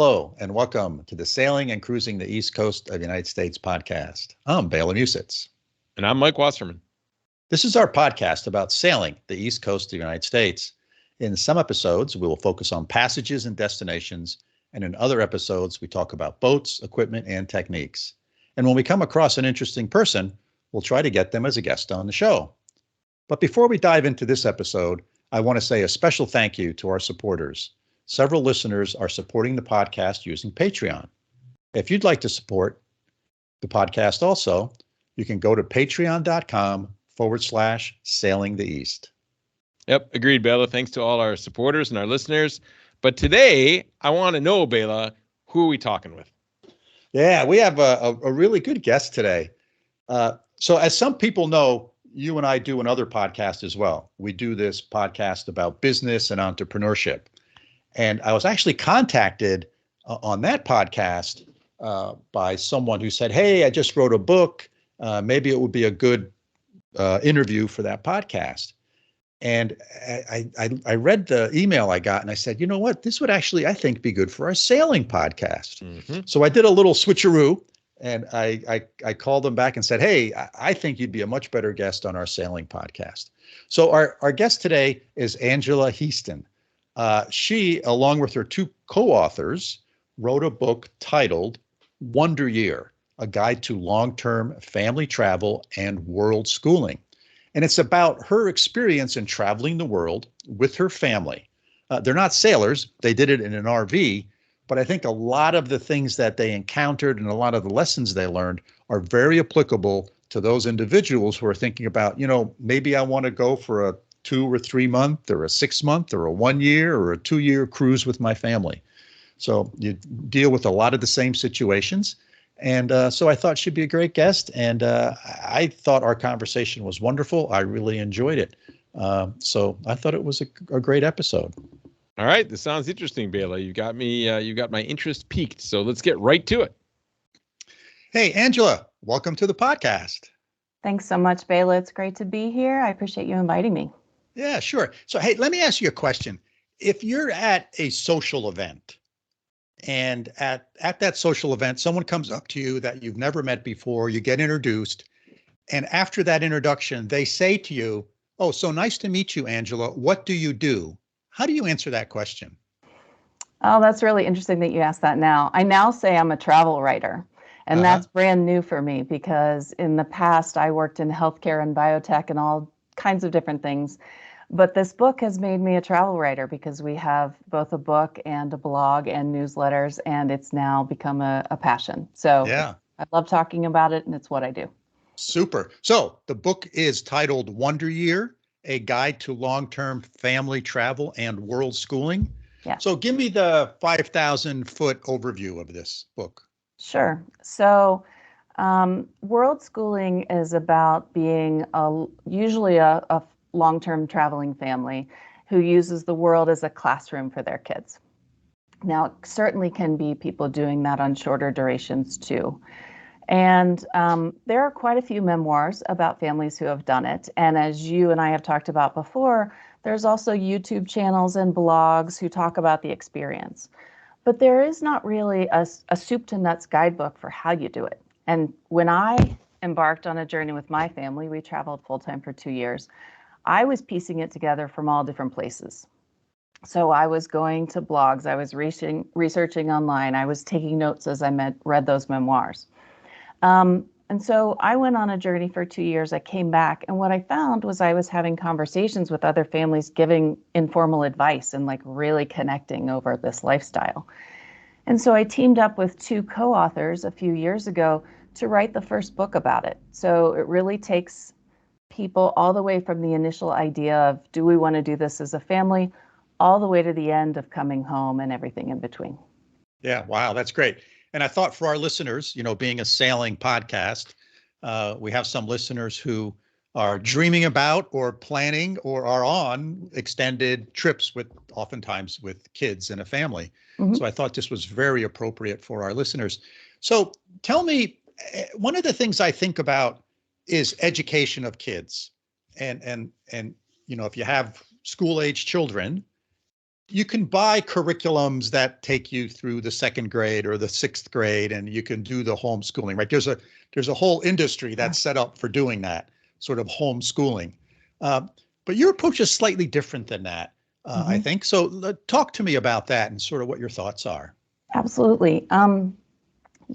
Hello, and welcome to the Sailing and Cruising the East Coast of the United States podcast. I'm Bela Musits. And I'm Mike Wasserman. This is our podcast about sailing the East Coast of the United States. In some episodes, we will focus on passages and destinations, and in other episodes, we talk about boats, equipment, and techniques. And when we come across an interesting person, we'll try to get them as a guest on the show. But before we dive into this episode, I want to say a special thank you to our supporters. Several listeners are supporting the podcast using Patreon. If you'd like to support the podcast also, you can go to patreon.com/sailingtheeast. Yep, agreed, Bela. Thanks to all our supporters and our listeners. But today, I want to know, Bela, who are we talking with? Yeah, we have a really good guest today. So as some people know, you and I do another podcast as well. We do this podcast about business and entrepreneurship. And I was actually contacted on that podcast by someone who said, hey, I just wrote a book. Maybe it would be a good interview for that podcast. And I read the email I got and I said, you know what, this would actually, I think, be good for our sailing podcast. Mm-hmm. So I did a little switcheroo and I called them back and said, hey, I think you'd be a much better guest on our sailing podcast. So our guest today is Angela Heisten. She, along with her two co-authors, wrote a book titled Wonder Year, a guide to long-term family travel and world schooling. And it's about her experience in traveling the world with her family. They're not sailors. They did it in an RV. But I think a lot of the things that they encountered and a lot of the lessons they learned are very applicable to those individuals who are thinking about, maybe I want to go for a 2 or 3 month or a 6 month or a 1 year or a 2 year cruise with my family. So you deal with a lot of the same situations. And so I thought she'd be a great guest. And I thought our conversation was wonderful. I really enjoyed it. So I thought it was a great episode. All right. This sounds interesting, Bela. You got me. You got my interest piqued. So let's get right to it. Hey, Angela, welcome to the podcast. Thanks so much, Bela. It's great to be here. I appreciate you inviting me. Yeah, sure. So, hey, let me ask you a question. If you're at a social event and at that social event, someone comes up to you that you've never met before, you get introduced, and after that introduction, they say to you, oh, so nice to meet you, Angela. What do you do? How do you answer that question? Oh, that's really interesting that you asked that now. I now say I'm a travel writer, and that's brand new for me because in the past, I worked in healthcare and biotech and all kinds of different things. But this book has made me a travel writer because we have both a book and a blog and newsletters, and it's now become a passion. So yeah. I love talking about it, and it's what I do. Super. So the book is titled Wonder Year, a guide to long-term family travel and world schooling. Yeah. So give me the 5,000-foot overview of this book. Sure. So world schooling is about being usually a long-term traveling family who uses the world as a classroom for their kids. Now, it certainly can be people doing that on shorter durations too. And there are quite a few memoirs about families who have done it. And as you and I have talked about before, there's also YouTube channels and blogs who talk about the experience. But there is not really a soup to nuts guidebook for how you do it. And when I embarked on a journey with my family, we traveled full-time for 2 years. I was piecing it together from all different places. So I was going to blogs, I was researching online, I was taking notes as I read those memoirs. And so I went on a journey for 2 years. I came back, and what I found was I was having conversations with other families, giving informal advice and really connecting over this lifestyle. And so I teamed up with two co-authors a few years ago to write the first book about it. So it really takes people all the way from the initial idea of, do we want to do this as a family, all the way to the end of coming home and everything in between. Yeah, wow, that's great. And I thought for our listeners, being a sailing podcast, we have some listeners who are dreaming about or planning or are on extended trips oftentimes with kids and a family. Mm-hmm. So I thought this was very appropriate for our listeners. So tell me, one of the things I think about is education of kids. And if you have school age children, you can buy curriculums that take you through the second grade or the sixth grade, and you can do the homeschooling, right? There's a whole industry that's set up for doing that sort of homeschooling. But your approach is slightly different than that, I think. So talk to me about that and sort of what your thoughts are. Absolutely.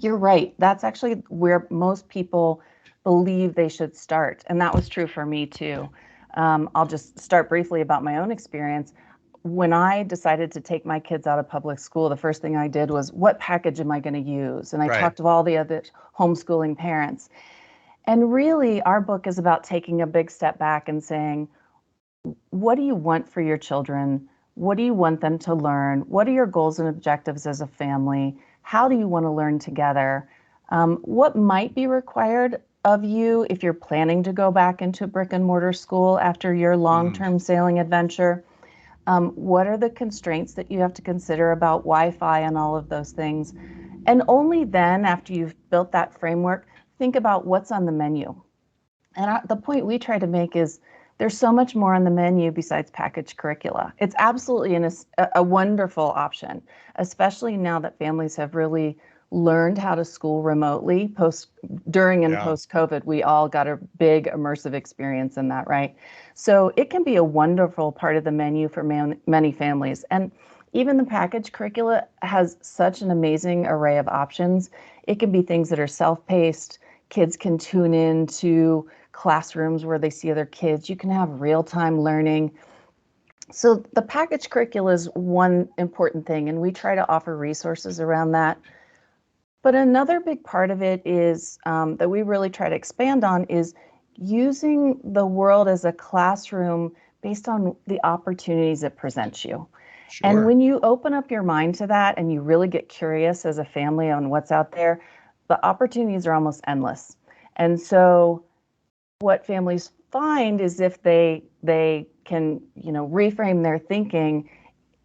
You're right. That's actually where most people believe they should start. And that was true for me too. I'll just start briefly about my own experience. When I decided to take my kids out of public school, the first thing I did was, what package am I going to use? And I talked to all the other homeschooling parents. And really, our book is about taking a big step back and saying, what do you want for your children? What do you want them to learn? What are your goals and objectives as a family? How do you want to learn together? What might be required of you if you're planning to go back into brick and mortar school after your long-term sailing adventure? What are the constraints that you have to consider about Wi-Fi and all of those things? And only then, after you've built that framework, think about what's on the menu. And the point we try to make is there's so much more on the menu besides packaged curricula. It's absolutely a wonderful option, especially now that families have really learned how to school remotely during and post-COVID. We all got a big immersive experience in that, right? So it can be a wonderful part of the menu for many families. And even the packaged curricula has such an amazing array of options. It can be things that are self-paced. Kids can tune in to classrooms where they see other kids. You can have real-time learning. So the packaged curricula is one important thing, and we try to offer resources around that. But another big part of it is that we really try to expand on is using the world as a classroom based on the opportunities it presents you. Sure. And when you open up your mind to that and you really get curious as a family on what's out there, the opportunities are almost endless. And so what families find is if they can, reframe their thinking,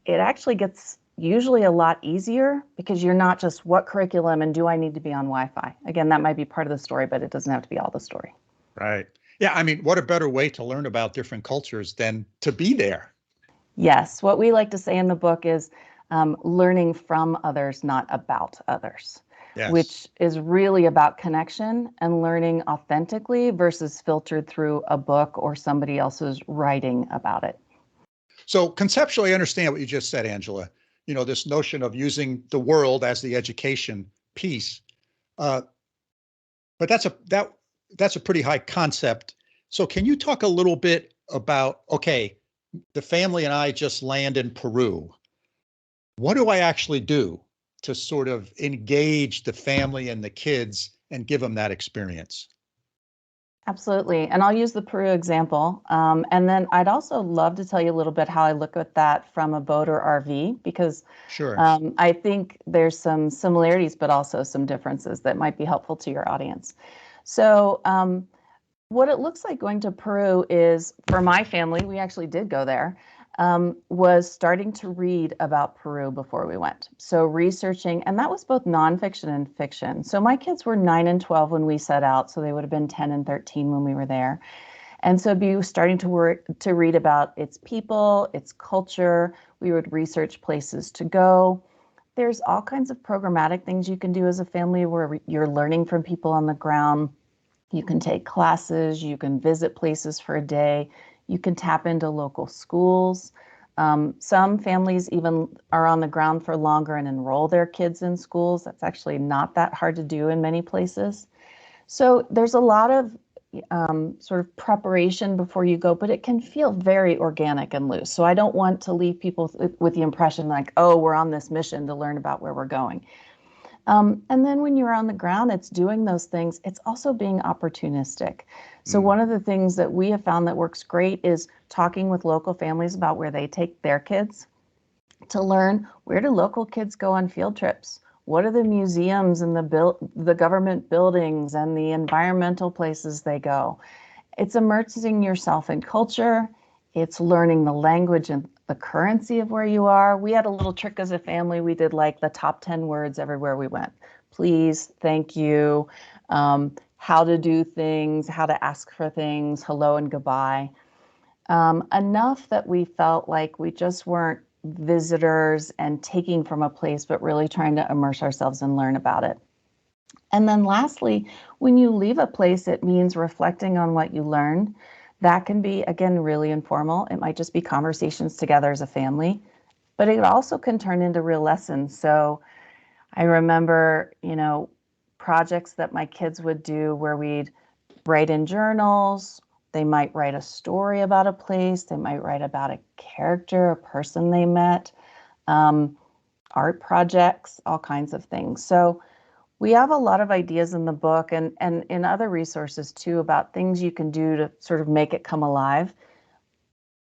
it actually gets usually a lot easier because you're not just what curriculum and do I need to be on Wi-Fi? Again, that might be part of the story, but it doesn't have to be all the story. Right. Yeah. I mean, what a better way to learn about different cultures than to be there. Yes. What we like to say in the book is learning from others, not about others, which is really about connection and learning authentically versus filtered through a book or somebody else's writing about it. So conceptually, I understand what you just said, Angela. This notion of using the world as the education piece. But that's a pretty high concept. So can you talk a little bit about, okay, the family and I just land in Peru. What do I actually do to sort of engage the family and the kids and give them that experience? Absolutely. And I'll use the Peru example. And then I'd also love to tell you a little bit how I look at that from a boat or RV, because I think there's some similarities, but also some differences that might be helpful to your audience. So what it looks like going to Peru is, for my family, we actually did go there, was starting to read about Peru before we went. So researching, and that was both nonfiction and fiction. So my kids were 9 and 12 when we set out, so they would have been 10 and 13 when we were there. And so be starting to read about its people, its culture. We would research places to go. There's all kinds of programmatic things you can do as a family where you're learning from people on the ground. You can take classes, you can visit places for a day. You can tap into local schools. Some families even are on the ground for longer and enroll their kids in schools. That's actually not that hard to do in many places. So there's a lot of sort of preparation before you go, but it can feel very organic and loose. So I don't want to leave people with the impression like, oh, we're on this mission to learn about where we're going. And then when you're on the ground, it's doing those things. It's also being opportunistic. So one of the things that we have found that works great is talking with local families about where they take their kids to learn, where do local kids go on field trips? What are the museums and the government buildings and the environmental places they go? It's immersing yourself in culture. It's learning the language and the currency of where you are. We had a little trick as a family. We did like the top 10 words everywhere we went. Please, thank you, how to do things, how to ask for things, hello and goodbye. Enough that we felt like we just weren't visitors and taking from a place, but really trying to immerse ourselves and learn about it. And then lastly, when you leave a place, it means reflecting on what you learned. That can be, again, really informal. It might just be conversations together as a family, but it also can turn into real lessons. So I remember, projects that my kids would do where we'd write in journals. They might write a story about a place. They might write about a character, a person they met, art projects, all kinds of things. So we have a lot of ideas in the book and in other resources too about things you can do to sort of make it come alive.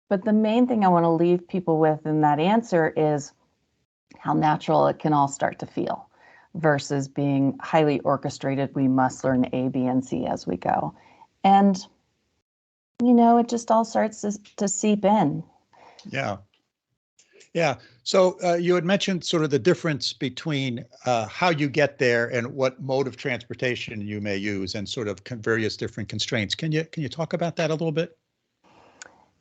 But the main thing I want to leave people with in that answer is how natural it can all start to feel versus being highly orchestrated. We must learn A, B, and C as we go. And, it just all starts to seep in. Yeah. Yeah. So you had mentioned sort of the difference between how you get there and what mode of transportation you may use and sort of various different constraints. Can you talk about that a little bit?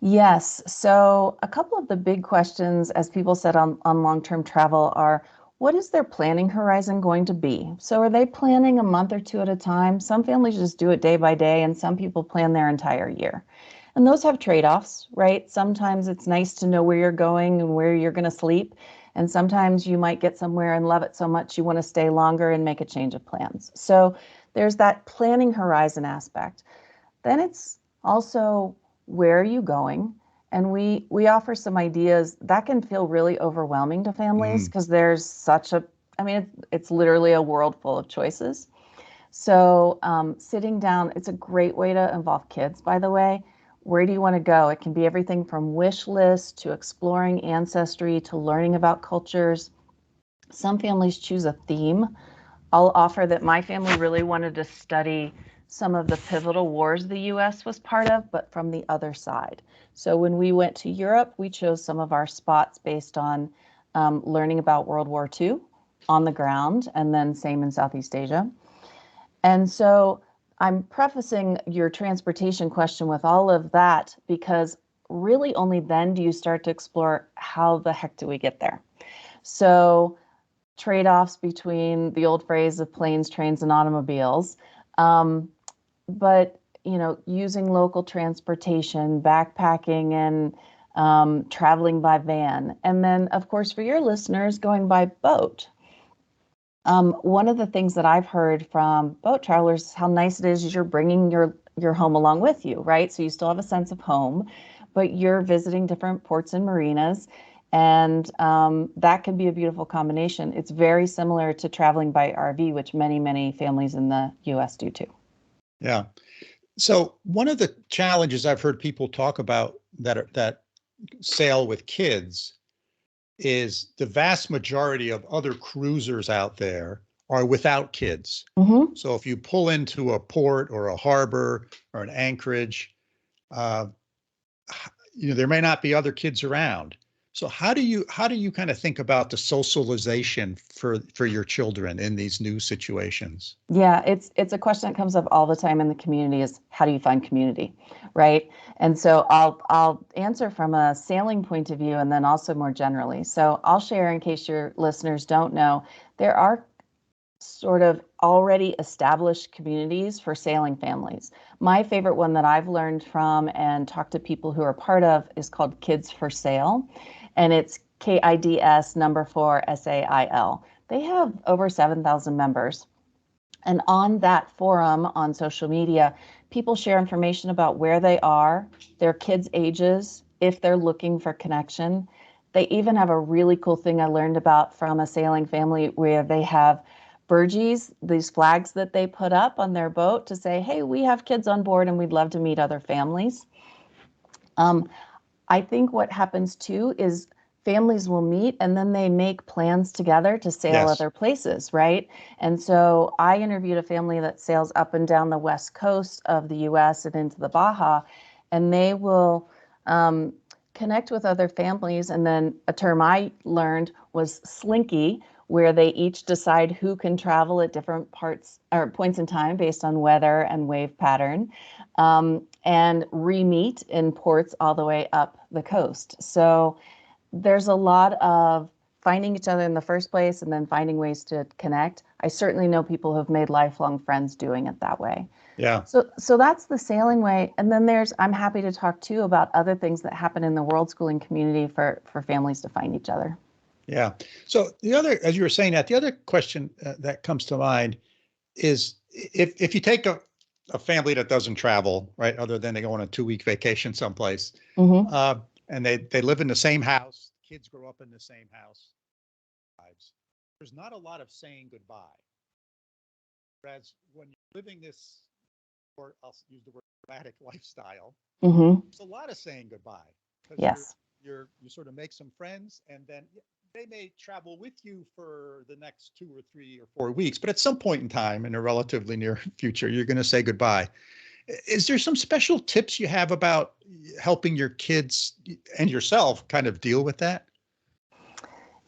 Yes. So a couple of the big questions, as people said on long-term travel, are what is their planning horizon going to be? So are they planning a month or two at a time? Some families just do it day by day, and some people plan their entire year. And those have trade-offs, right? Sometimes it's nice to know where you're going and where you're going to sleep. And sometimes you might get somewhere and love it so much you want to stay longer and make a change of plans. So there's that planning horizon aspect. Then it's also where are you going? And we offer some ideas that can feel really overwhelming to families because there's it's literally a world full of choices. So sitting down, it's a great way to involve kids, by the way. Where do you want to go? It can be everything from wish lists to exploring ancestry to learning about cultures. Some families choose a theme. I'll offer that my family really wanted to study some of the pivotal wars the US was part of, but from the other side. So when we went to Europe, we chose some of our spots based on learning about World War II on the ground, and then same in Southeast Asia. And so I'm prefacing your transportation question with all of that because really only then do you start to explore how the heck do we get there. So trade-offs between the old phrase of planes, trains, and automobiles. But, using local transportation, backpacking, and traveling by van. And then, of course, for your listeners, going by boat. One of the things that I've heard from boat travelers is how nice it is you're bringing your home along with you, right? So you still have a sense of home, but you're visiting different ports and marinas. And that can be a beautiful combination. It's very similar to traveling by RV, which many, many families in the US do too. Yeah. So one of the challenges I've heard people talk about that sail with kids is the vast majority of other cruisers out there are without kids. Mm-hmm. So if you pull into a port or a harbor or an anchorage, there may not be other kids around. So how do you kind of think about the socialization for your children in these new situations? Yeah, it's a question that comes up all the time in the community is how do you find community, right? And so I'll answer from a sailing point of view and then also more generally. So I'll share in case your listeners don't know, there are sort of already established communities for sailing families. My favorite one that I've learned from and talked to people who are part of is called Kids for Sail, and it's KIDS number 4 SAIL. They have over 7,000 members. And on that forum on social media, people share information about where they are, their kids' ages, if they're looking for connection. They even have a really cool thing I learned about from a sailing family where they have burgees, these flags that they put up on their boat to say, hey, we have kids on board and we'd love to meet other families. I think what happens too is families will meet and then they make plans together to sail other places, right? And so I interviewed a family that sails up and down the west coast of the US and into the Baja, and they will connect with other families. And then a term I learned was slinky, where they each decide who can travel at different parts or points in time based on weather and wave pattern, and re-meet in ports all the way up the coast. So there's a lot of finding each other in the first place and then finding ways to connect. I certainly know people who have made lifelong friends doing it that way. Yeah. So that's the sailing way. And then I'm happy to talk too about other things that happen in the world schooling community for families to find each other. Yeah. So the other, as you were saying that, the other question that comes to mind is if you take a family that doesn't travel, right, other than they go on a 2-week vacation someplace, Mm-hmm. and they live in the same house, kids grow up in the same house, there's not a lot of saying goodbye. Whereas when you're living this, or I'll use the word dramatic lifestyle, Mm-hmm. there's a lot of saying goodbye because Yes. you sort of make some friends, and then they may travel with you for the next 2 or 3 or 4 weeks, but at some point in time in a relatively near future, you're going to say goodbye. Is there some special tips you have about helping your kids and yourself kind of deal with that?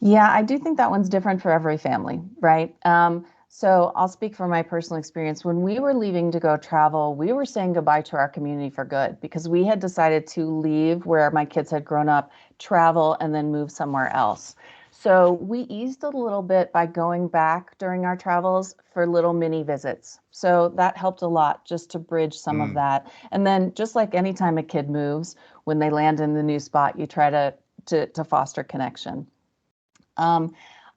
Yeah, I do think that one's different for every family, right? So I'll speak from my personal experience. When we were leaving to go travel, we were saying goodbye to our community for good because we had decided to leave where my kids had grown up, travel, and then move somewhere else. So we eased a little bit by going back during our travels for little mini visits. So that helped a lot just to bridge some of that. And then just like anytime a kid moves, when they land in the new spot, you try to foster connection.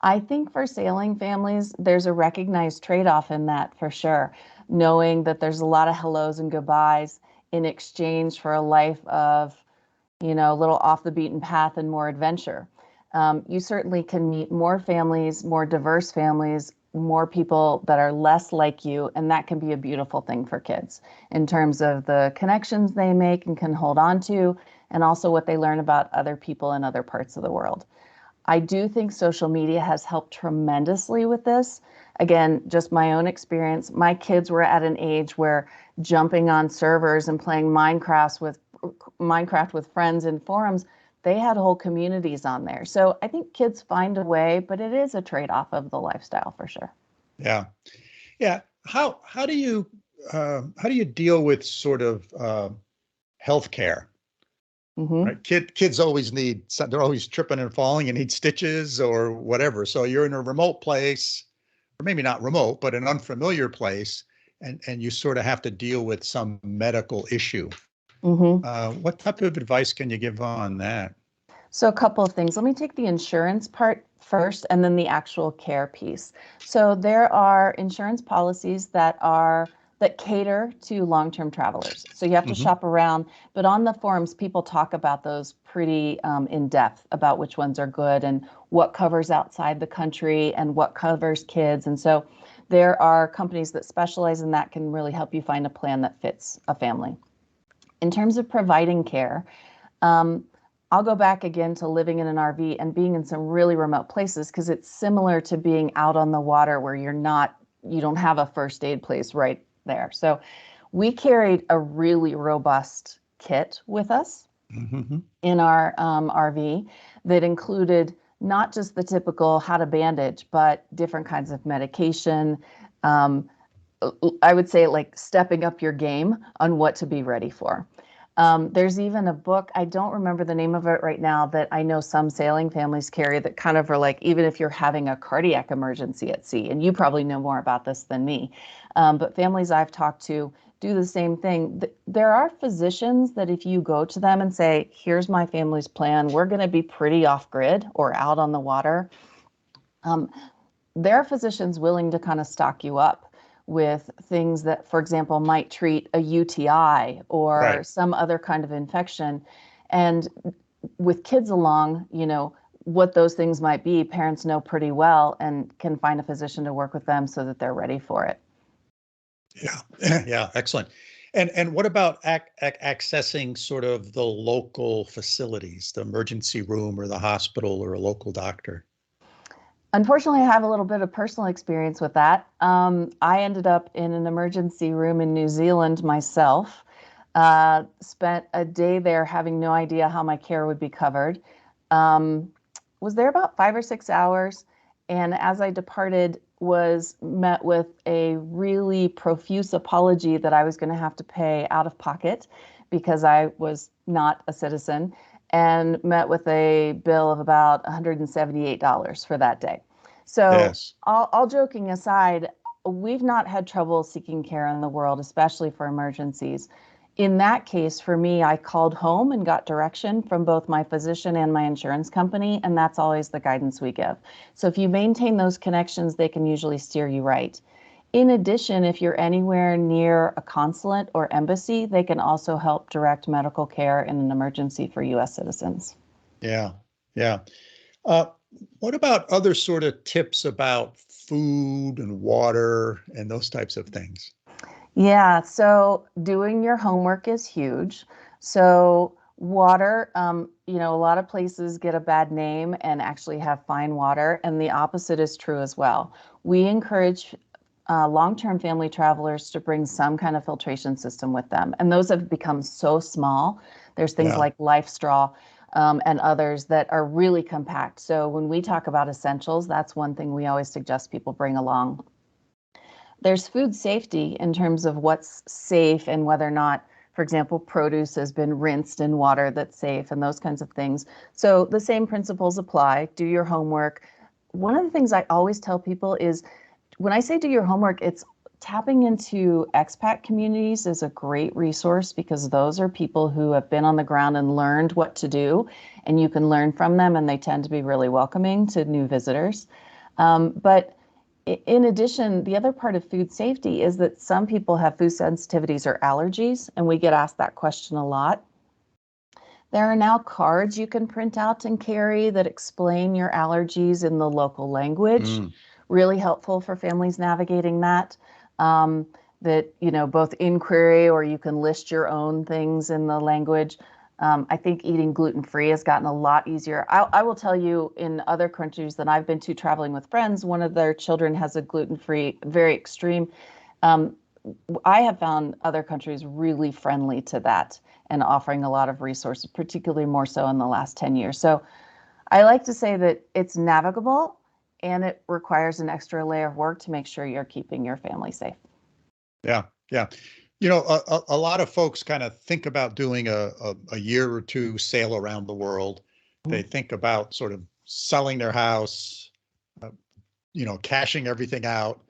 I think for sailing families, there's a recognized trade-off in that for sure, knowing that there's a lot of hellos and goodbyes in exchange for a life of, a little off the beaten path and more adventure. You certainly can meet more families, more diverse families, more people that are less like you, and that can be a beautiful thing for kids in terms of the connections they make and can hold on to, and also what they learn about other people in other parts of the world. I do think social media has helped tremendously with this. Again, just my own experience. My kids were at an age where jumping on servers and playing Minecraft with friends in forums, they had whole communities on there. So I think kids find a way, but it is a trade-off of the lifestyle for sure. Yeah. Yeah. How do you deal with sort of healthcare? Mm-hmm. Right. Kids always they're always tripping and falling and need stitches or whatever. So you're in a remote place, or maybe not remote, but an unfamiliar place, and you sort of have to deal with some medical issue. Mm-hmm. What type of advice can you give on that? So a couple of things. Let me take the insurance part first and then the actual care piece. So there are insurance policies that cater to long-term travelers. So you have to Hmm. shop around, but on the forums, people talk about those pretty in depth about which ones are good and what covers outside the country and what covers kids. And so there are companies that specialize in that can really help you find a plan that fits a family. In terms of providing care, I'll go back again to living in an RV and being in some really remote places because it's similar to being out on the water where you don't have a first aid place right there. So we carried a really robust kit with us Hmm. in our RV that included not just the typical how to bandage, but different kinds of medication. Um, I would say like stepping up your game on what to be ready for. There's even a book, I don't remember the name of it right now, that I know some sailing families carry that kind of are like, even if you're having a cardiac emergency at sea, and you probably know more about this than me, but families I've talked to do the same thing. There are physicians that if you go to them and say, here's my family's plan, we're going to be pretty off grid or out on the water. There are physicians willing to kind of stock you up with things that, for example, might treat a UTI or Right. some other kind of infection. And with kids along, what those things might be, parents know pretty well and can find a physician to work with them so that they're ready for it. Yeah. Yeah. Excellent. And what about accessing sort of the local facilities, the emergency room or the hospital or a local doctor? Unfortunately, I have a little bit of personal experience with that. I ended up in an emergency room in New Zealand myself. Spent a day there having no idea how my care would be covered. Was there about 5 or 6 hours, and as I departed, was met with a really profuse apology that I was going to have to pay out of pocket because I was not a citizen. and met with a bill of about $178 for that day. So Yes. all joking aside, we've not had trouble seeking care in the world, especially for emergencies. In that case, for me, I called home and got direction from both my physician and my insurance company, and that's always the guidance we give. So if you maintain those connections, they can usually steer you right. In addition, if you're anywhere near a consulate or embassy, they can also help direct medical care in an emergency for U.S. citizens. Yeah. Yeah. Uh, what about other sort of tips about food and water and those types of things? Yeah, so doing your homework is huge. So water, a lot of places get a bad name and actually have fine water, and the opposite is true as well. We encourage long-term family travelers to bring some kind of filtration system with them, and those have become so small. There's things Yeah. like Life Straw and others that are really compact. So when we talk about essentials, that's one thing we always suggest people bring along. There's food safety in terms of what's safe and whether or not, for example, produce has been rinsed in water that's safe and those kinds of things. So the same principles apply. Do your homework. One of the things I always tell people is when I say do your homework, it's tapping into expat communities is a great resource because those are people who have been on the ground and learned what to do, and you can learn from them, and they tend to be really welcoming to new visitors. But in addition, the other part of food safety is that some people have food sensitivities or allergies, and we get asked that question a lot. There are now cards you can print out and carry that explain your allergies in the local language. Really helpful for families navigating that. Both inquiry or you can list your own things in the language. I think eating gluten-free has gotten a lot easier. I will tell you, in other countries that I've been to traveling with friends, one of their children has a gluten-free, very extreme. I have found other countries really friendly to that and offering a lot of resources, particularly more so in the last 10 years. So I like to say that it's navigable and it requires an extra layer of work to make sure you're keeping your family safe. Yeah. Yeah. A lot of folks kind of think about doing a year or two sail around the world. They think about sort of selling their house, cashing everything out.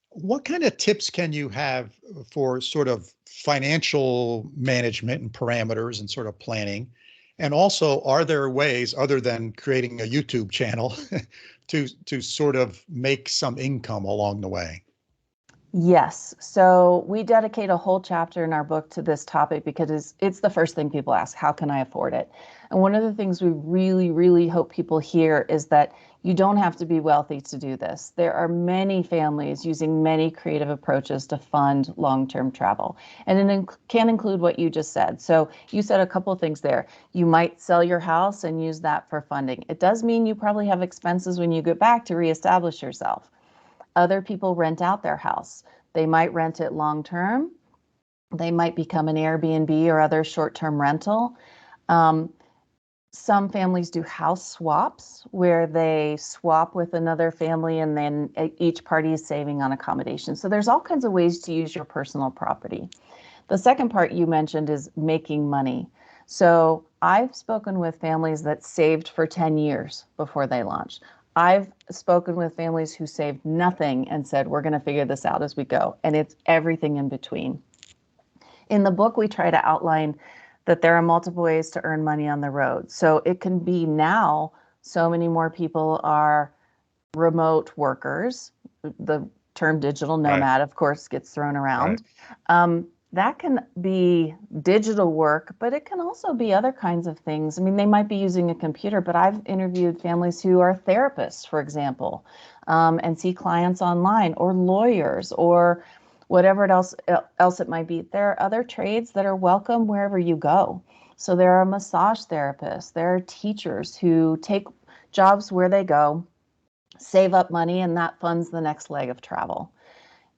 What kind of tips can you have for sort of financial management and parameters and sort of planning? And also, are there ways other than creating a YouTube channel to sort of make some income along the way? Yes. So we dedicate a whole chapter in our book to this topic because it's the first thing people ask, how can I afford it? And one of the things we really, really hope people hear is that you don't have to be wealthy to do this. There are many families using many creative approaches to fund long-term travel. And it can include what you just said. So you said a couple of things there. You might sell your house and use that for funding. It does mean you probably have expenses when you get back to reestablish yourself. Other people rent out their house. They might rent it long term. They might become an Airbnb or other short-term rental. Some families do house swaps where they swap with another family and then each party is saving on accommodation. So there's all kinds of ways to use your personal property. The second part you mentioned is making money. So I've spoken with families that saved for 10 years before they launched. I've spoken with families who saved nothing and said, we're going to figure this out as we go. And it's everything in between. In the book, we try to outline that there are multiple ways to earn money on the road. So it can be now, so many more people are remote workers. The term digital nomad, of course, gets thrown around. That can be digital work, but it can also be other kinds of things. I mean, they might be using a computer, but I've interviewed families who are therapists, for example, and see clients online, or lawyers, or whatever else it might be. There are other trades that are welcome wherever you go. So there are massage therapists, there are teachers who take jobs where they go, save up money, and that funds the next leg of travel.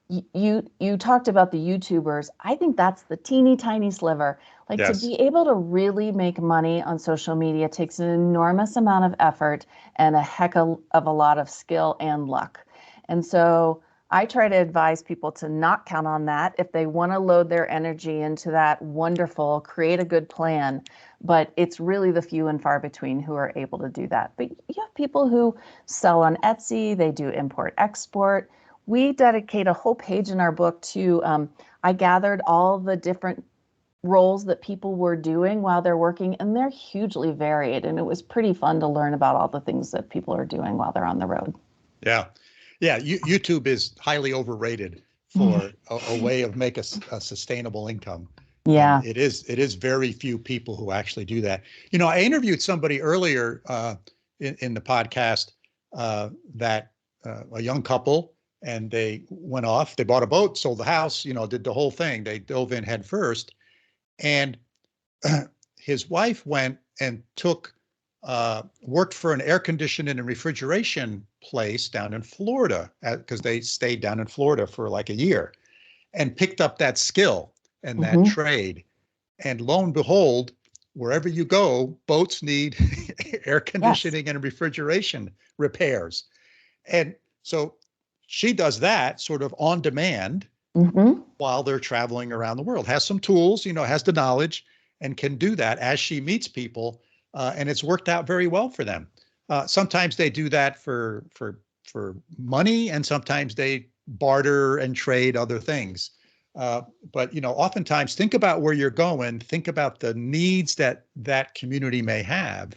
You talked about the YouTubers. I think that's the teeny tiny sliver. Like, to be able to really make money on social media takes an enormous amount of effort and a heck of a lot of skill and luck. And so I try to advise people to not count on that. If they want to load their energy into that, wonderful, create a good plan. but it's really the few and far between who are able to do that. But you have people who sell on Etsy, they do import export. We dedicate a whole page in our book to, I gathered all the different roles that people were doing while they're working, and they're hugely varied. And it was pretty fun to learn about all the things that people are doing while they're on the road. Yeah. Yeah. YouTube is highly overrated for a way of make a sustainable income. Yeah. And it is very few people who actually do that. You know, I interviewed somebody earlier in the podcast that a young couple, and they went off, they bought a boat, sold the house, you know, did the whole thing. They dove in head first. And his wife went and worked for an air conditioning and refrigeration place down in Florida, because they stayed down in Florida for like a year, and picked up that skill and that trade. And lo and behold, wherever you go, boats need air conditioning and refrigeration repairs. And so she does that sort of on demand while they're traveling around the world, has some tools, you know, has the knowledge, and can do that as she meets people. And it's worked out very well for them. Sometimes they do that for money, and sometimes they barter and trade other things. But, you know, oftentimes think about where you're going, think about the needs that community may have.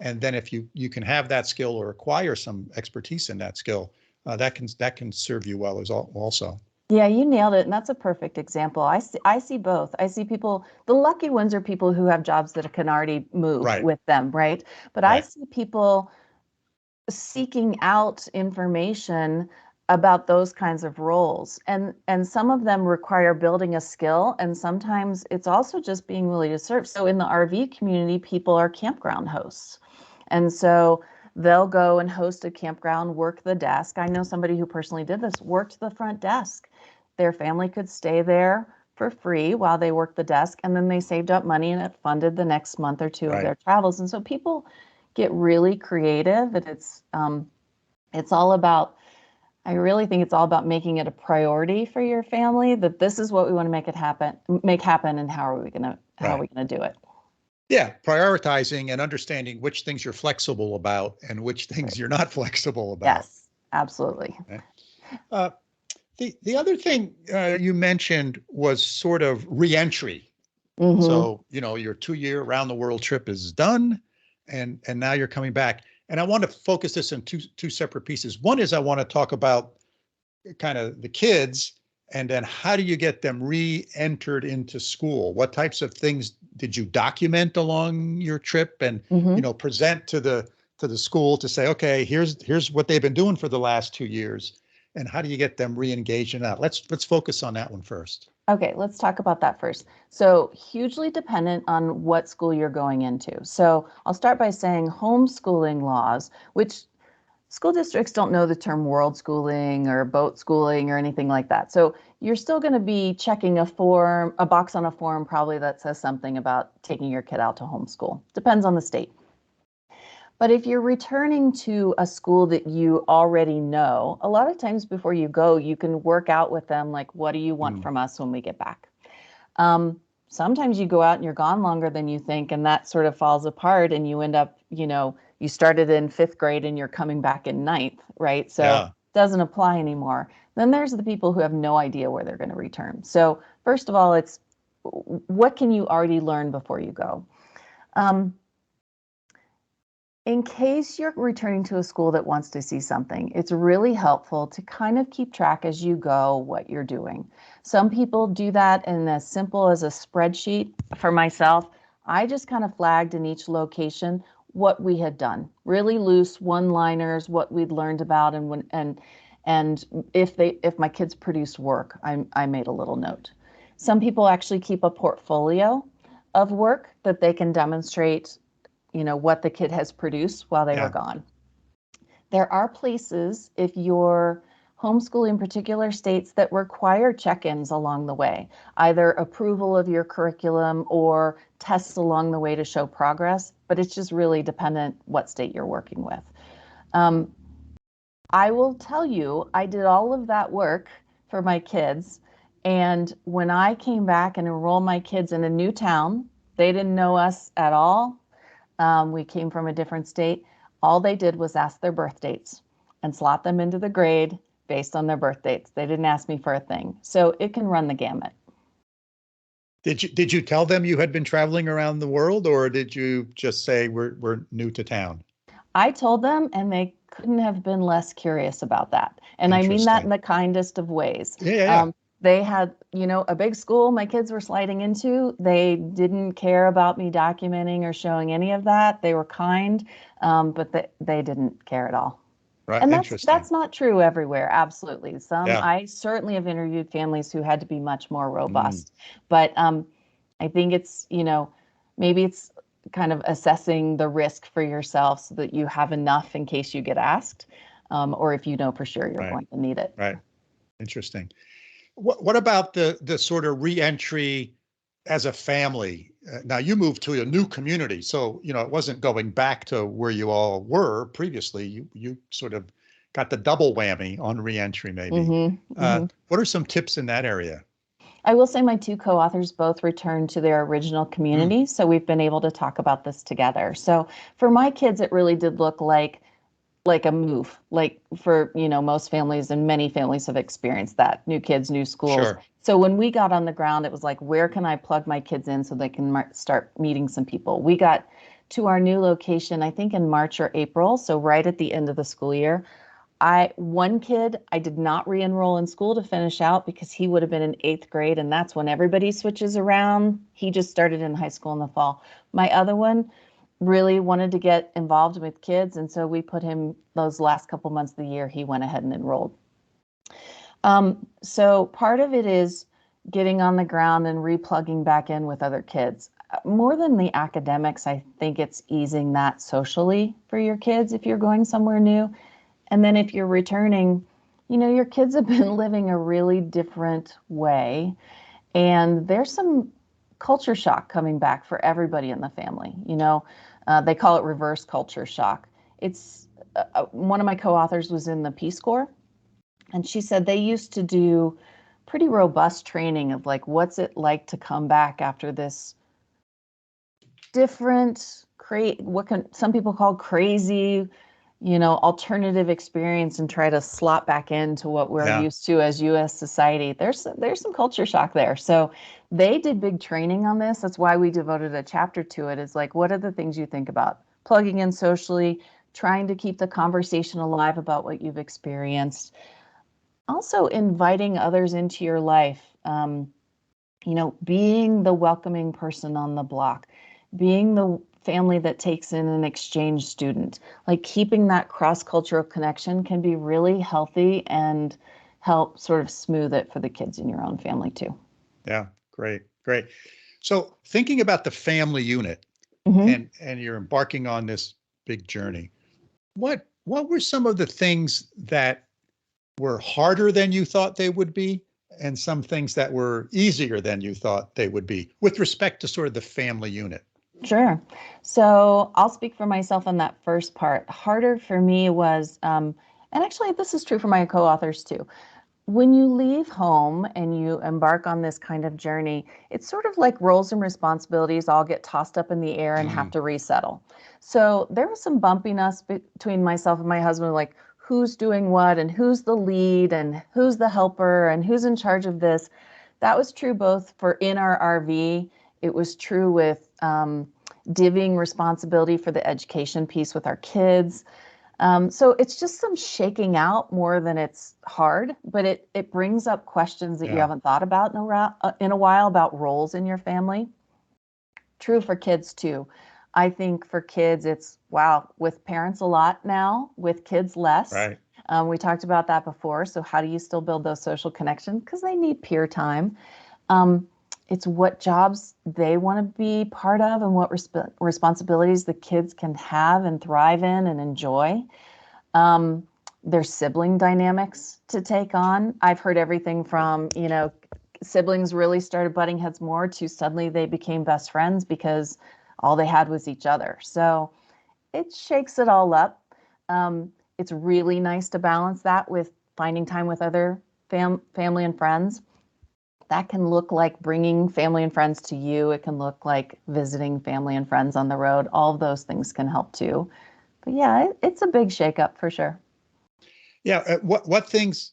And then if you can have that skill or acquire some expertise in that skill, that can serve you well as also. Yeah, you nailed it. And that's a perfect example. I see both. I see people, the lucky ones are people who have jobs that can already move with them, right? But I see people seeking out information about those kinds of roles. And some of them require building a skill, and sometimes it's also just being willing to serve. So in the RV community, people are campground hosts. And so they'll go and host a campground, work the desk. I know somebody who personally did this, worked the front desk. Their family could stay there for free while they worked the desk, and then they saved up money and it funded the next month or two of their travels. And so people get really creative, and it's all about, I really think it's all about making it a priority for your family, that this is what we want to make happen, and how are we gonna do it? Yeah, prioritizing and understanding which things you're flexible about and which things you're not flexible about. Yes, absolutely. Okay. The other thing you mentioned was sort of reentry. So, you know, your 2-year around the world trip is done, and now you're coming back. And I want to focus this in two separate pieces. One is I want to talk about kind of the kids, and then how do you get them re-entered into school? What types of things did you document along your trip, and you know, present to the school to say, okay, here's what they've been doing for the last 2 years, and how do you get them re-engaged in that? Let's focus on that one first. Okay, let's talk about that first. So hugely dependent on what school you're going into. So I'll start by saying homeschooling laws, which school districts don't know the term world schooling or boat schooling or anything like that. So you're still going to be checking a box on a form probably that says something about taking your kid out to homeschool. Depends on the state. But if you're returning to a school that you already know, a lot of times before you go, you can work out with them, like, what do you want from us when we get back? Sometimes you go out and you're gone longer than you think, and that sort of falls apart, and you end up, you know, you started in 5th grade and you're coming back in 9th, right? So it doesn't apply anymore. Then there's the people who have no idea where they're going to return. So first of all, it's what can you already learn before you go? In case you're returning to a school that wants to see something, it's really helpful to kind of keep track as you go what you're doing. Some people do that in as simple as a spreadsheet. For myself, I just kind of flagged in each location what we had done, really loose one-liners, what we'd learned about, and if my kids produced work, I made a little note. Some people actually keep a portfolio of work that they can demonstrate, you know, what the kid has produced while they were gone. There are places, if you're homeschooling particular states, that require check-ins along the way, either approval of your curriculum or tests along the way to show progress, but it's just really dependent what state you're working with. I will tell you, I did all of that work for my kids, and when I came back and enrolled my kids in a new town, They didn't know us at all. We came from a different state. All they did was ask their birth dates and slot them into the grade based on their birth dates. They didn't ask me for a thing. So it can run the gamut. Did you tell them you had been traveling around the world, or did you just say we're new to town? I told them, and they couldn't have been less curious about that. And I mean that in the kindest of ways. Yeah. They had, a big school my kids were sliding into. They didn't care about me documenting or showing any of that. They were kind, but they didn't care at all. Right. And Interesting. that's not true everywhere. Absolutely. Yeah. I certainly have interviewed families who had to be much more robust. But I think it's, maybe it's kind of assessing the risk for yourself so that you have enough in case you get asked, or if you know for sure you're going to need it. Right. Interesting. What about the sort of reentry as a family? Now you moved to a new community, so it wasn't going back to where you all were previously. You sort of got the double whammy on reentry, maybe. What are some tips in that area? I will say my two co-authors both returned to their original community, so we've been able to talk about this together. So for my kids, it really did look like a move, like for, most families, and many families have experienced that. New kids, new schools. Sure. So when we got on the ground, it was like, where can I plug my kids in so they can start meeting some people? We got to our new location, I think in March or April. So right at the end of the school year. One kid, I did not re-enroll in school to finish out because he would have been in 8th grade, and that's when everybody switches around. He just started in high school in the fall. My other one really wanted to get involved with kids, and so we put him those last couple months of the year, he went ahead and enrolled. So part of it is getting on the ground and replugging back in with other kids. More than the academics, I think it's easing that socially for your kids if you're going somewhere new. And then if you're returning, your kids have been living a really different way. And there's some culture shock coming back for everybody in the family. They call it reverse culture shock. It's one of my co-authors was in the Peace Corps, and she said they used to do pretty robust training of like, what's it like to come back after this different, what can some people call crazy, alternative experience, and try to slot back into what we're used to as U.S. society. There's some culture shock there. So they did big training on this. That's why we devoted a chapter to it. Is like, what are the things you think about plugging in socially, trying to keep the conversation alive about what you've experienced. Also inviting others into your life, being the welcoming person on the block, being the family that takes in an exchange student, like keeping that cross-cultural connection can be really healthy and help sort of smooth it for the kids in your own family too. Yeah, great. So thinking about the family unit and you're embarking on this big journey, what were some of the things that were harder than you thought they would be, and some things that were easier than you thought they would be with respect to sort of the family unit? Sure. So I'll speak for myself on that first part. Harder for me was, and actually this is true for my co-authors too. When you leave home and you embark on this kind of journey, it's sort of like roles and responsibilities all get tossed up in the air and have to resettle. So there was some bumpiness between myself and my husband, like who's doing what and who's the lead and who's the helper and who's in charge of this. That was true both for in our RV. It was true with divvying responsibility for the education piece with our kids. So it's just some shaking out more than it's hard, but it brings up questions that you haven't thought about in a while about roles in your family. True for kids too. I think for kids, it's with parents a lot now, with kids less. Right. We talked about that before. So how do you still build those social connections? Because they need peer time. It's what jobs they want to be part of and what responsibilities the kids can have and thrive in and enjoy. There's sibling dynamics to take on. I've heard everything from, siblings really started butting heads more to suddenly they became best friends because all they had was each other. So it shakes it all up. It's really nice to balance that with finding time with other family and friends. That can look like bringing family and friends to you. It can look like visiting family and friends on the road. All of those things can help too. But yeah, it's a big shakeup for sure. Yeah. What things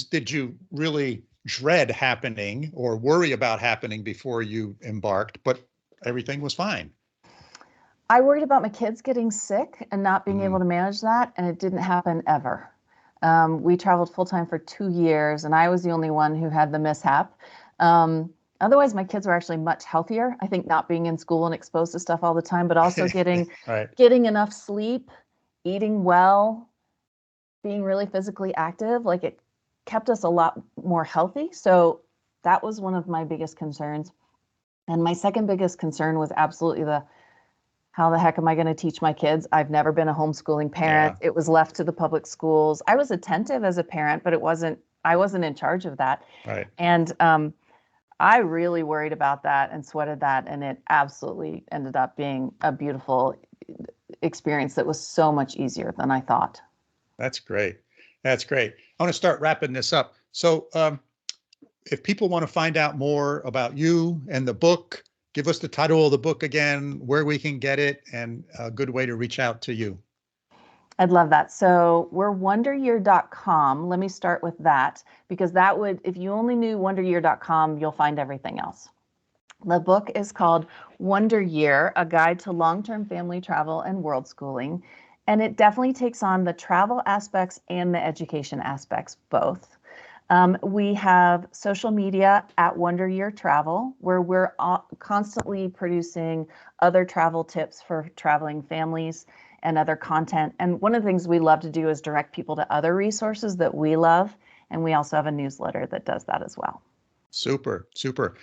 did you really dread happening or worry about happening before you embarked, but everything was fine? I worried about my kids getting sick and not being able Mm. to manage that, and it didn't happen ever. We traveled full time for 2 years, and I was the only one who had the mishap. Otherwise, my kids were actually much healthier. I think not being in school and exposed to stuff all the time, but also getting Right. getting enough sleep, eating well, being really physically active, like it kept us a lot more healthy. So that was one of my biggest concerns. And my second biggest concern was absolutely the how the heck am I going to teach my kids? I've never been a homeschooling parent. Yeah. It was left to the public schools. I was attentive as a parent, but I wasn't in charge of that. Right. And I really worried about that and sweated that. And it absolutely ended up being a beautiful experience that was so much easier than I thought. That's great. That's great. I want to start wrapping this up. So, if people want to find out more about you and the book, give us the title of the book again, where we can get it, and a good way to reach out to you. I'd love that. So we're wonderyear.com. Let me start with that because that would, if you only knew wonderyear.com, you'll find everything else. The book is called Wonder Year, A Guide to Long-Term Family Travel and World Schooling. And it definitely takes on the travel aspects and the education aspects, both. We have social media at Wonder Year Travel, where we're constantly producing other travel tips for traveling families and other content. And one of the things we love to do is direct people to other resources that we love. And we also have a newsletter that does that as well. Super, super.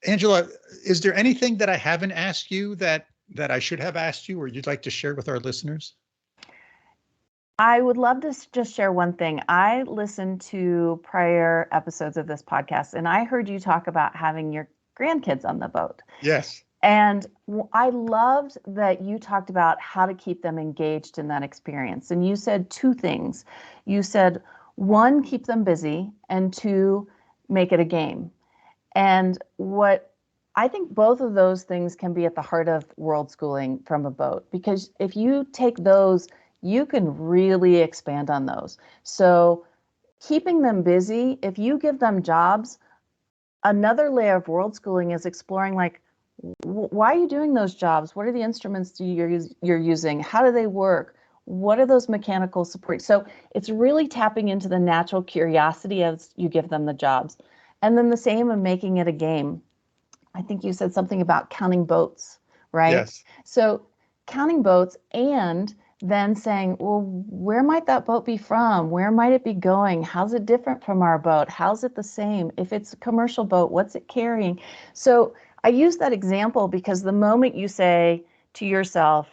Angela, is there anything that I haven't asked you that I should have asked you or you'd like to share with our listeners? I would love to just share one thing. I listened to prior episodes of this podcast, and I heard you talk about having your grandkids on the boat. Yes. And I loved that you talked about how to keep them engaged in that experience. And you said two things. You said, one, keep them busy, and two, make it a game. And what I think both of those things can be at the heart of world schooling from a boat, because if you take those, you can really expand on those. So keeping them busy, if you give them jobs, another layer of world schooling is exploring like, why are you doing those jobs? What are the instruments you're using? How do they work? What are those mechanical support? So it's really tapping into the natural curiosity as you give them the jobs. And then the same of making it a game. I think you said something about counting boats, right? Yes. So counting boats and then saying, well, where might that boat be from? Where might it be going? How's it different from our boat? How's it the same? If it's a commercial boat, what's it carrying? So I use that example because the moment you say to yourself,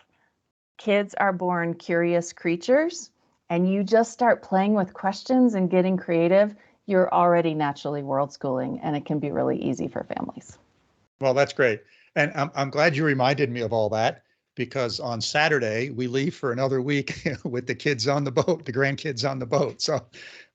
kids are born curious creatures, and you just start playing with questions and getting creative, you're already naturally world schooling, and it can be really easy for families. Well, that's great. And I'm glad you reminded me of all that because on Saturday we leave for another week with the kids on the boat, the grandkids on the boat. So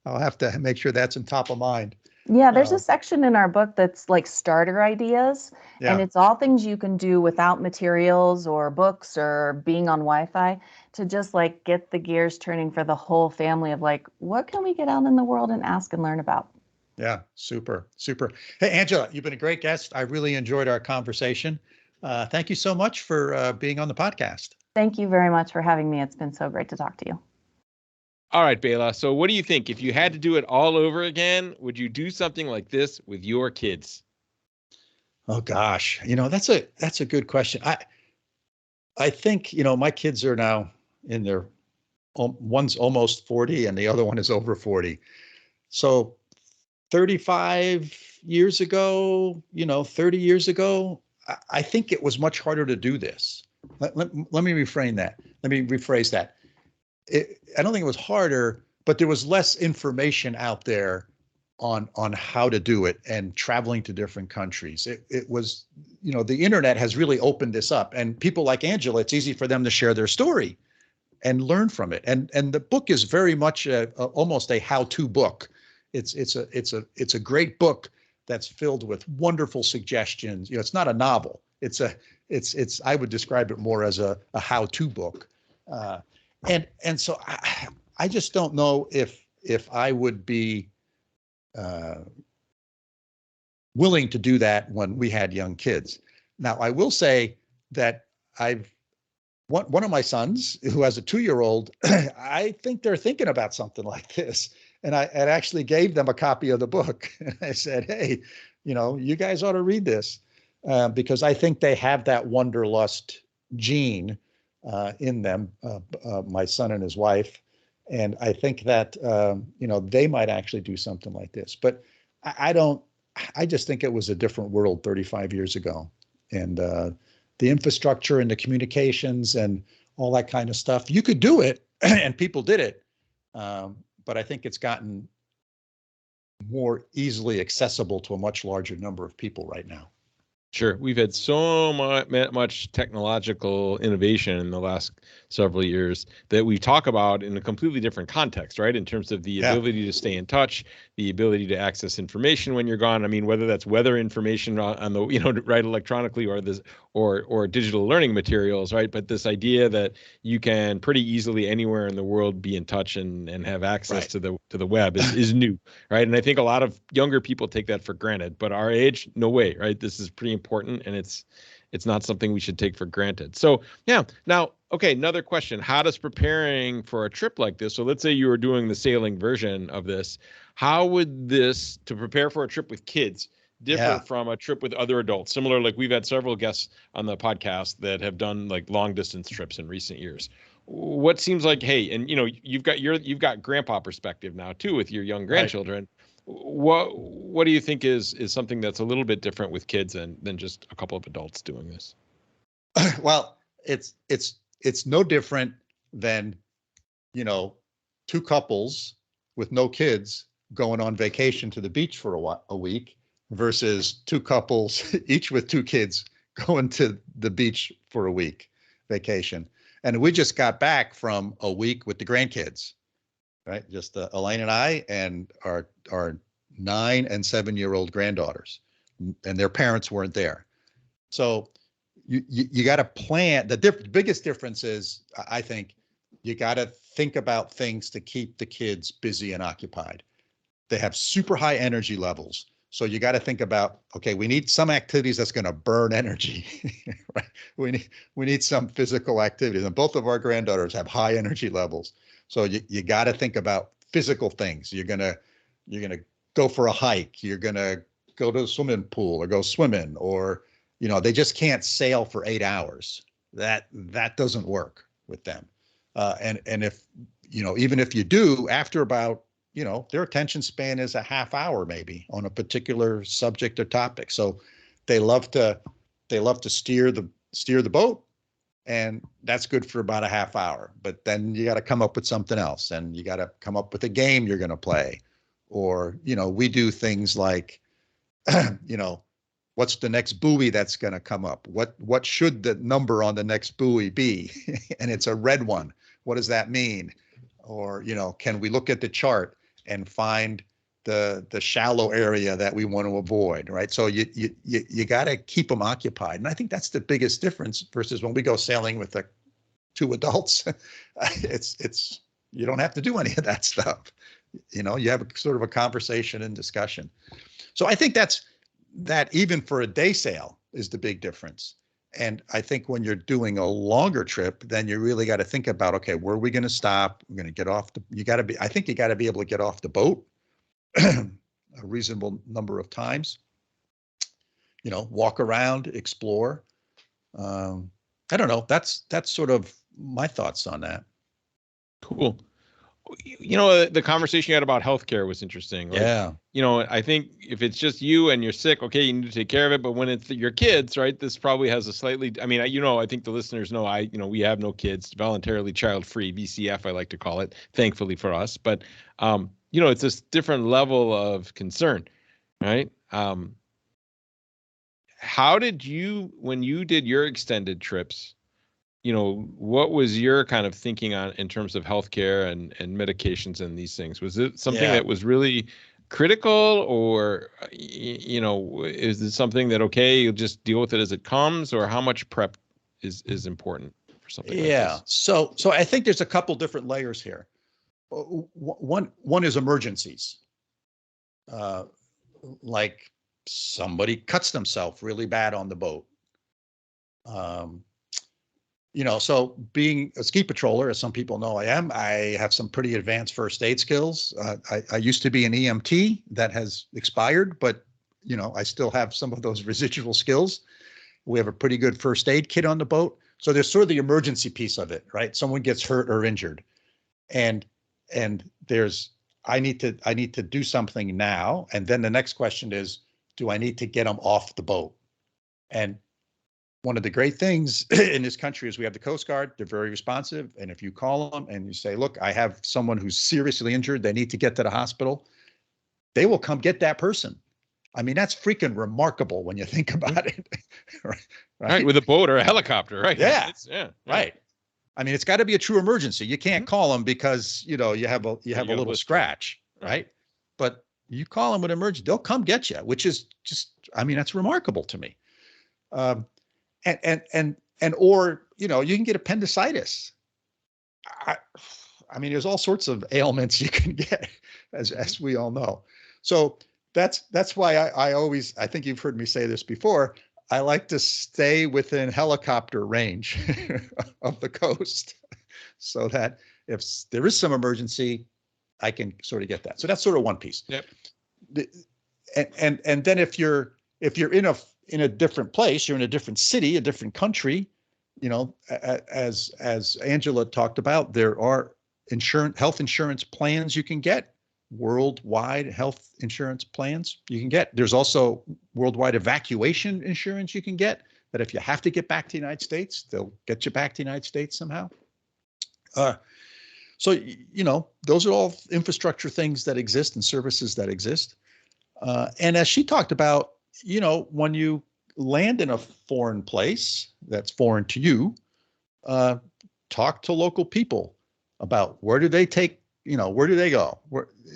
I'll have to make sure that's in top of mind. Yeah, there's a section in our book that's like starter ideas, and Yeah. it's all things you can do without materials or books or being on Wi-Fi to just like get the gears turning for the whole family of like, what can we get out in the world and ask and learn about? Yeah. Super, super. Hey, Angela, you've been a great guest. I really enjoyed our conversation. Thank you so much for being on the podcast. Thank you very much for having me. It's been so great to talk to you. All right, Bela. So what do you think? If you had to do it all over again, would you do something like this with your kids? Oh gosh, that's a good question. I think, my kids are now in their one's almost 40 and the other one is over 40. So 35 years ago, 30 years ago, I think it was much harder to do this. Let me reframe that. Let me rephrase that. I don't think it was harder, but there was less information out there on how to do it and traveling to different countries. It was, the internet has really opened this up, and people like Angela, it's easy for them to share their story and learn from it. And the book is very much almost a how-to book. It's a great book that's filled with wonderful suggestions. You know, it's not a novel. It's I would describe it more as a how-to book. And so I just don't know if I would be willing to do that when we had young kids. Now, I will say that one of my sons who has a 2-year-old, I think they're thinking about something like this. And I actually gave them a copy of the book. I said, hey, you know, you guys ought to read this because I think they have that wanderlust gene in them, my son and his wife. And I think that, you know, they might actually do something like this. But I just think it was a different world 35 years ago. And the infrastructure and the communications and all that kind of stuff, you could do it and people did it. But I think it's gotten more easily accessible to a much larger number of people right now. Sure. We've had so much technological innovation in the last several years that we talk about in a completely different context, right? In terms of the ability to stay in touch, the ability to access information when you're gone. I mean, whether that's weather information on the, you know, right electronically or this or digital learning materials, right? But this idea that you can pretty easily anywhere in the world be in touch and have access to the web is new, right? And I think a lot of younger people take that for granted, but our age, no way, right? This is pretty important, and it's not something we should take for granted. So yeah. Now, okay, another question. How does preparing for a trip like this, so let's say you were doing the sailing version of this, how would this, to prepare for a trip with kids, differ from a trip with other adults? Similar, like we've had several guests on the podcast that have done like long distance trips in recent years. What seems like, hey, and you know, you've got grandpa perspective now too with your young grandchildren. Right. What do you think is something that's a little bit different with kids than just a couple of adults doing this? Well, it's no different than, you know, two couples with no kids going on vacation to the beach for a week versus two couples, each with two kids, going to the beach for a week vacation. And we just got back from a week with the grandkids, right? Just Elaine and I and our 9 and 7-year-old granddaughters, and their parents weren't there. So you got to plan. The biggest difference is, I think, you got to think about things to keep the kids busy and occupied. They have super high energy levels. So you got to think about, okay, we need some activities that's going to burn energy, right? We need some physical activities. And both of our granddaughters have high energy levels. So you got to think about physical things. You're going to go for a hike. You're going to go to a swimming pool or go swimming, or, you know, they just can't sail for 8 hours. That doesn't work with them. And if, you know, even if you do, after about, you know, their attention span is a half hour maybe on a particular subject or topic. So they love to steer the boat, and that's good for about a half hour. But then you got to come up with something else, and you got to come up with a game you're going to play. Or, you know, we do things like, you know, what's the next buoy that's going to come up? What should the number on the next buoy be? And it's a red one. What does that mean? Or, you know, can we look at the chart and find the shallow area that we want to avoid, right? So you got to keep them occupied. And I think that's the biggest difference versus when we go sailing with the two adults. It's you don't have to do any of that stuff. You know, you have a sort of a conversation and discussion. So I think that even for a day sail is the big difference. And I think when you're doing a longer trip, then you really got to think about, okay, where are we going to stop? We're going to get off I think you got to be able to get off the boat a reasonable number of times, you know, walk around, explore. I don't know. That's sort of my thoughts on that. Cool. You know, the conversation you had about healthcare was interesting. Like, yeah. You know, I think if it's just you and you're sick, okay, you need to take care of it. But when it's your kids, right, this probably has a slightly, I mean, you know, I think the listeners know, we have no kids, voluntarily child-free, VCF, I like to call it, thankfully for us. But, you know, it's this different level of concern, right? How did you, when you did your extended trips, you know, what was your kind of thinking on in terms of healthcare and medications and these things? Was it something that was really critical, or is it something that you'll just deal with it as it comes, or how much prep is important for something like this? So I think there's a couple different layers here. One is emergencies, like somebody cuts themselves really bad on the boat. So being a ski patroller, as some people know I have some pretty advanced first aid skills. I used to be an EMT. That has expired, but I still have some of those residual skills. We have a pretty good first aid kit on the boat. So there's sort of the emergency piece of it, right? Someone gets hurt or injured, and there's I need to do something now. And then the next question is, do I need to get them off the boat? And one of the great things in this country is we have the Coast Guard. They're very responsive. And if you call them and you say, look, I have someone who's seriously injured, they need to get to the hospital, they will come get that person. I mean, that's freaking remarkable when you think about it. Right. With a boat or a helicopter, right? Yeah. Right. I mean, it's got to be a true emergency. You can't call them because, you have a little scratch, right? But you call them with emergency, they'll come get you, which is just, that's remarkable to me. Or you can get appendicitis. There's all sorts of ailments you can get, as we all know. So that's why I think you've heard me say this before. I like to stay within helicopter range of the coast, so that if there is some emergency, I can sort of get that. So that's sort of one piece. Yep. And then if you're in a different place, you're in a different city, a different country, as Angela talked about, there are health insurance plans you can get, worldwide health insurance plans you can get. There's also worldwide evacuation insurance you can get, that if you have to get back to the United States, they'll get you back to the United States somehow. So those are all infrastructure things that exist and services that exist. And as she talked about, when you land in a foreign place that's foreign to you, talk to local people about where do they go,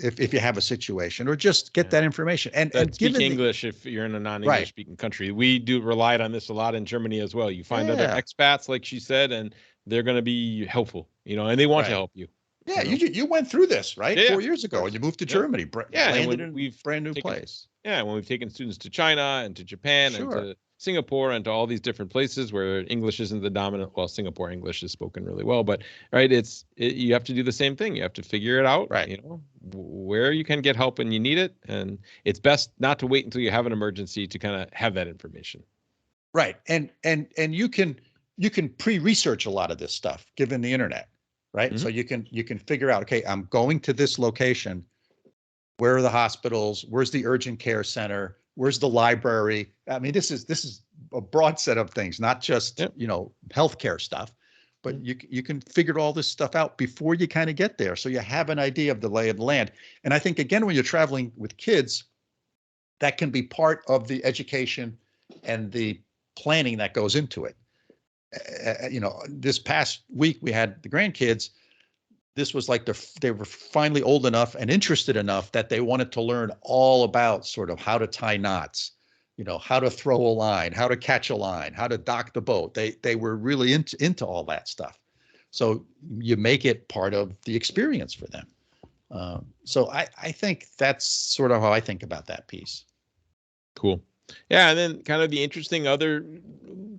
if you have a situation, or just get that information and speak English if you're in a non-English speaking country. We relied on this a lot in Germany as well. You find other expats, like she said, and they're going to be helpful, and they want to help you. Yeah, you went through this, right? Yeah, 4 years ago, and you moved to Germany. Landed in a brand new place. Yeah, when we've taken students to China and to Japan and to Singapore and to all these different places where English isn't the dominant. Well, Singapore English is spoken really well, but you have to do the same thing. You have to figure it out, right? Where you can get help when you need it, and it's best not to wait until you have an emergency to kind of have that information. Right, and you can pre-research a lot of this stuff given the internet, right? Mm-hmm. So you can figure out, okay, I'm going to this location. Where are the hospitals? Where's the urgent care center? Where's the library? This is a broad set of things, not just healthcare stuff, but you can figure all this stuff out before you kind of get there, so you have an idea of the lay of the land. And I think, again, when you're traveling with kids, that can be part of the education and the planning that goes into it. This past week we had the grandkids. This was like they were finally old enough and interested enough that they wanted to learn all about sort of how to tie knots, how to throw a line, how to catch a line, how to dock the boat. They were really into all that stuff. So you make it part of the experience for them. So I think that's sort of how I think about that piece. Cool. Yeah, and then kind of the interesting other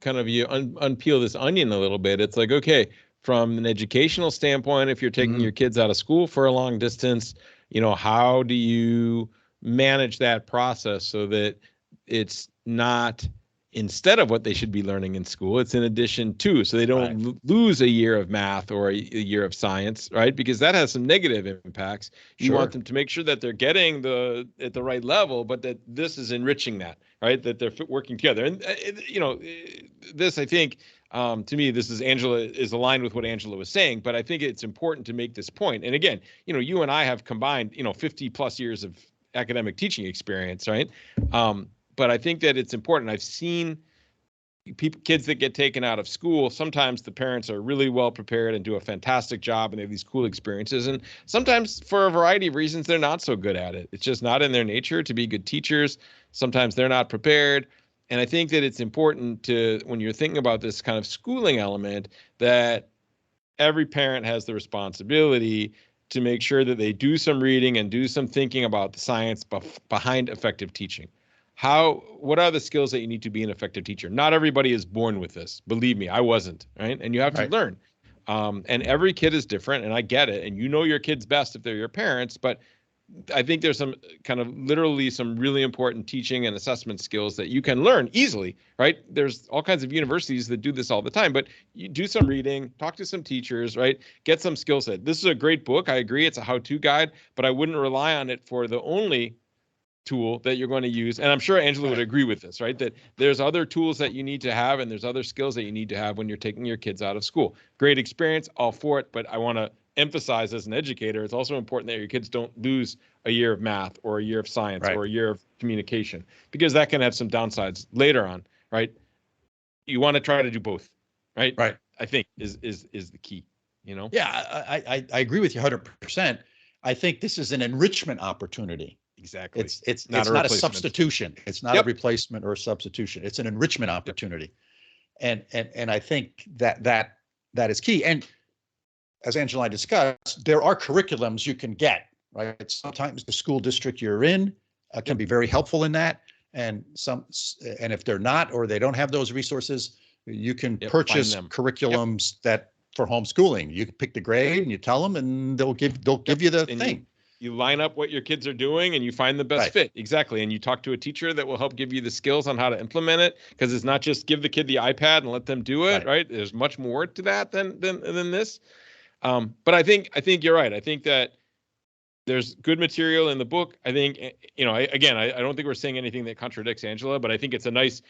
kind of, you unpeel this onion a little bit. It's like, okay, from an educational standpoint, if you're taking your kids out of school for a long distance, how do you manage that process so that it's not instead of what they should be learning in school, it's in addition to, so they don't lose a year of math or a year of science, right? Because that has some negative impacts. You want them to make sure that they're getting at the right level, but that this is enriching that, right? That they're working together. And, this, I think, to me, this is aligned with what Angela was saying, but I think it's important to make this point. And again, you and I have combined, 50 plus years of academic teaching experience, right? But I think that it's important. I've seen kids that get taken out of school, sometimes the parents are really well prepared and do a fantastic job and they have these cool experiences. And sometimes for a variety of reasons, they're not so good at it. It's just not in their nature to be good teachers. Sometimes they're not prepared. And I think that it's important to, when you're thinking about this kind of schooling element, that every parent has the responsibility to make sure that they do some reading and do some thinking about the science behind effective teaching. What are the skills that you need to be an effective teacher? Not everybody is born with this. Believe me, I wasn't, right? And you have to learn. And every kid is different, and I get it. And you know your kids best if they're your parents, but I think there's some kind of literally some really important teaching and assessment skills that you can learn easily, right? There's all kinds of universities that do this all the time, but you do some reading, talk to some teachers, right? Get some skill set. This is a great book. I agree. It's a how-to guide, but I wouldn't rely on it for the only tool that you're going to use. And I'm sure Angela would agree with this, right? That there's other tools that you need to have and there's other skills that you need to have when you're taking your kids out of school. Great experience, all for it, but I want to emphasize as an educator, it's also important that your kids don't lose a year of math or a year of science or a year of communication, because that can have some downsides later on, right? You want to try to do both, right? Right. I think is the key, you know? Yeah, I agree with you 100%. I think this is an enrichment opportunity. Exactly. It's not a substitution. It's not a replacement or a substitution. It's an enrichment opportunity. And I think that is key. And as Angela and I discussed, there are curriculums you can get, right? Sometimes the school district you're in can be very helpful in that. And if they're not, or they don't have those resources, you can purchase curriculums that for homeschooling. You can pick the grade and you tell them, and they'll give you the thing. You line up what your kids are doing and you find the best fit. Exactly. And you talk to a teacher that will help give you the skills on how to implement it, because it's not just give the kid the iPad and let them do it, right? There's much more to that than this. But I think you're right. I think that there's good material in the book. I think, I don't think we're saying anything that contradicts Angela, but I think it's a nice,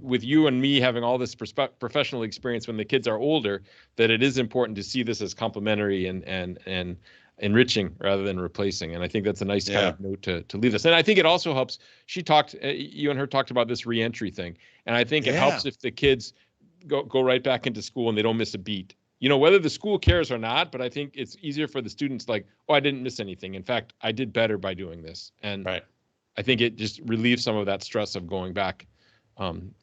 with you and me having all this professional experience when the kids are older, that it is important to see this as complementary and enriching rather than replacing. And I think that's a nice kind of note to leave us. And I think it also helps. You and her talked about this reentry thing. And I think it helps if the kids go right back into school and they don't miss a beat. Whether the school cares or not, but I think it's easier for the students, like, oh, I didn't miss anything. In fact, I did better by doing this. And I think it just relieves some of that stress of going back.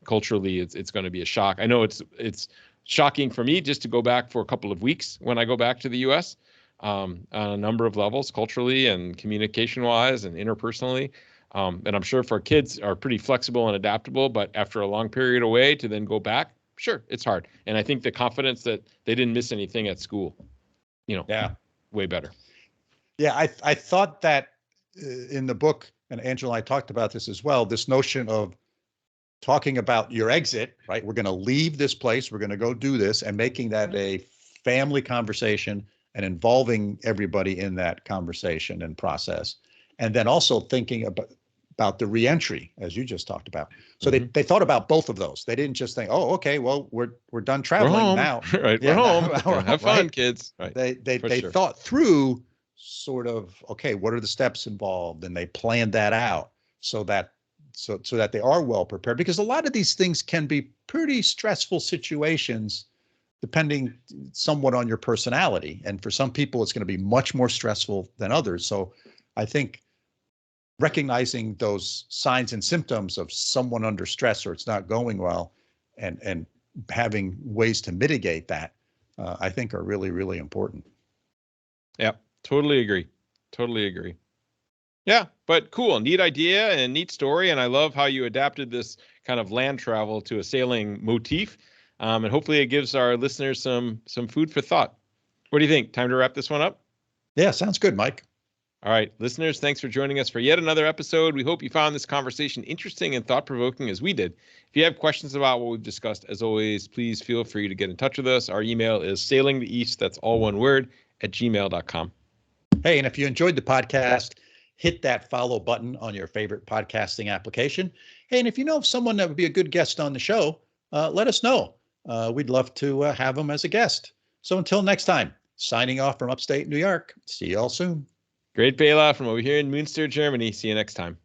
Culturally, it's going to be a shock. I know it's shocking for me just to go back for a couple of weeks when I go back to the U.S. On a number of levels, culturally and communication-wise and interpersonally. And I'm sure for kids are pretty flexible and adaptable, but after a long period away to then go back, sure, it's hard. And I think the confidence that they didn't miss anything at school, way better. Yeah, I thought that in the book, and Angela and I talked about this as well, this notion of talking about your exit, right? We're going to leave this place, we're going to go do this, and making that a family conversation and involving everybody in that conversation and process. And then also thinking about the reentry, as you just talked about. So they thought about both of those. They didn't just think, oh, okay, well, we're done traveling now. Right, we're home. Have fun, kids. Right. They thought through sort of, okay, what are the steps involved? And they planned that out so that they are well prepared, because a lot of these things can be pretty stressful situations depending somewhat on your personality. And for some people, it's going to be much more stressful than others. So I think recognizing those signs and symptoms of someone under stress or it's not going well, and having ways to mitigate that, I think are really, really important. Yeah, totally agree. Yeah, but cool, neat idea and neat story. And I love how you adapted this kind of land travel to a sailing motif. And hopefully it gives our listeners some food for thought. What do you think? Time to wrap this one up? Yeah, sounds good, Mike. All right, listeners, thanks for joining us for yet another episode. We hope you found this conversation interesting and thought-provoking as we did. If you have questions about what we've discussed, as always, please feel free to get in touch with us. Our email is sailingtheeast, that's all one word, @gmail.com. Hey, and if you enjoyed the podcast, hit that follow button on your favorite podcasting application. Hey, and if you know of someone that would be a good guest on the show, let us know. We'd love to have them as a guest. So until next time, signing off from upstate New York. See you all soon. Great, Bela, from over here in Münster, Germany. See you next time.